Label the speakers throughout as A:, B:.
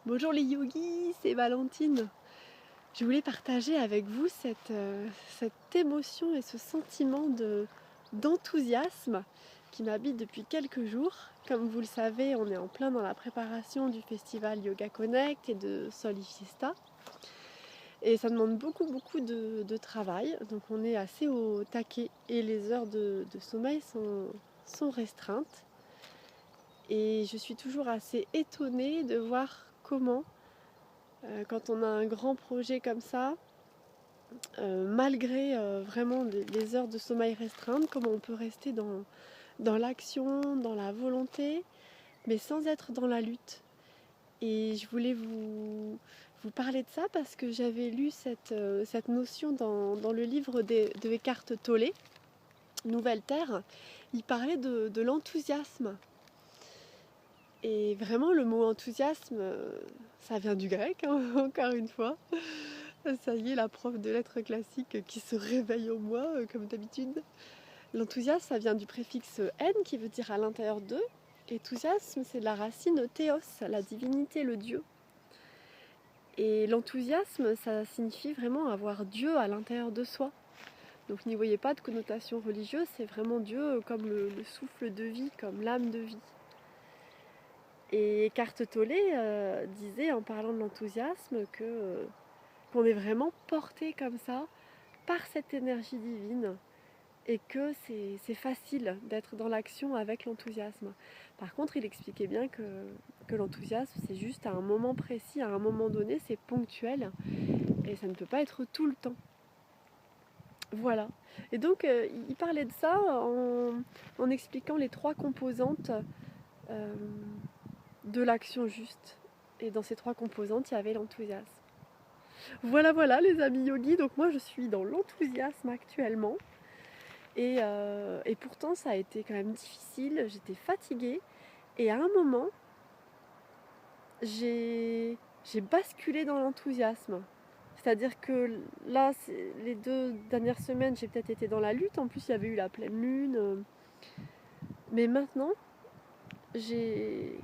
A: Bonjour les yogis, c'est Valentine. Je voulais partager avec vous cette émotion et ce sentiment d'enthousiasme qui m'habite depuis quelques jours. Comme vous le savez, on est en plein dans la préparation du festival Yoga Connect et de Solifiesta. Et ça demande beaucoup de travail, donc on est assez au taquet et les heures de sommeil sont restreintes. Et je suis toujours assez étonnée de voir comment quand on a un grand projet comme ça, malgré vraiment les heures de sommeil restreintes, comment on peut rester dans l'action, dans la volonté, mais sans être dans la lutte. Et je voulais vous parler de ça parce que j'avais lu cette notion dans le livre de Eckhart Tolle, Nouvelle Terre. Il parlait de l'enthousiasme. Et vraiment, le mot enthousiasme, ça vient du grec, hein, encore une fois. Ça y est, la prof de lettres classiques qui se réveille en moi, comme d'habitude. L'enthousiasme, ça vient du préfixe en, qui veut dire à l'intérieur d'eux. Enthousiasme, c'est de la racine théos, la divinité, le Dieu. Et l'enthousiasme, ça signifie vraiment avoir Dieu à l'intérieur de soi. Donc n'y voyez pas de connotation religieuse, c'est vraiment Dieu comme le souffle de vie, comme l'âme de vie. Et Eckhart Tolle disait en parlant de l'enthousiasme qu'on est vraiment porté comme ça par cette énergie divine et que c'est facile d'être dans l'action avec l'enthousiasme. Par contre, il expliquait bien que l'enthousiasme, c'est juste à un moment précis, à un moment donné, c'est ponctuel et ça ne peut pas être tout le temps. Voilà. Et donc, il parlait de ça en expliquant les trois composantes de l'action juste. Et dans ces trois composantes, il y avait l'enthousiasme. Voilà les amis yogis, donc moi je suis dans l'enthousiasme actuellement. Et pourtant ça a été quand même difficile, j'étais fatiguée. Et à un moment, j'ai basculé dans l'enthousiasme. C'est-à-dire que là, les 2 dernières semaines, j'ai peut-être été dans la lutte. En plus, il y avait eu la pleine lune. Mais maintenant, j'ai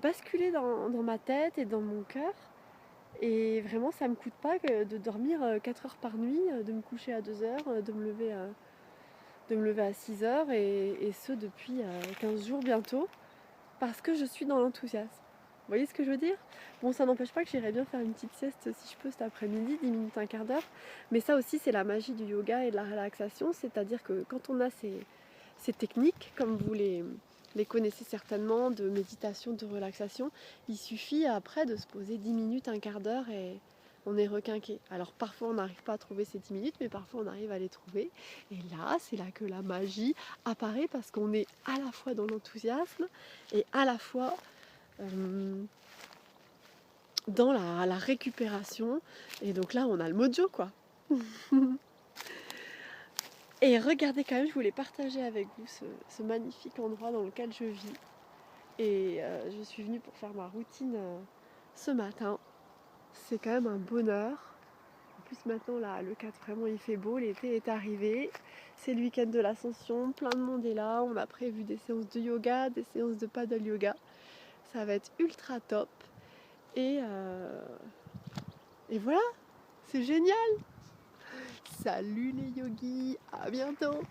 A: basculé dans ma tête et dans mon cœur. Et vraiment, ça me coûte pas de dormir 4 heures par nuit, de me coucher à 2 heures, de me lever à 6 heures, et ce depuis 15 jours bientôt, parce que je suis dans l'enthousiasme. Vous voyez ce que je veux dire? Bon, ça n'empêche pas que j'irais bien faire une petite sieste si je peux cet après-midi, 10 minutes, un quart d'heure. Mais ça aussi, c'est la magie du yoga et de la relaxation, c'est-à-dire que quand on a ces techniques, comme vous les connaissez certainement, de méditation, de relaxation, il suffit après de se poser 10 minutes, un quart d'heure et on est requinqué. Alors parfois on n'arrive pas à trouver ces 10 minutes, mais parfois on arrive à les trouver. Et là, c'est là que la magie apparaît parce qu'on est à la fois dans l'enthousiasme et à la fois dans la récupération. Et donc là, on a le mojo, quoi. Et regardez quand même, je voulais partager avec vous ce magnifique endroit dans lequel je vis. Et je suis venue pour faire ma routine ce matin. C'est quand même un bonheur. En plus maintenant, là, le cadre, vraiment, il fait beau. L'été est arrivé. C'est le week-end de l'Ascension. Plein de monde est là. On a prévu des séances de yoga, des séances de paddle yoga. Ça va être ultra top. Et voilà, c'est génial. Salut les yogis, à bientôt.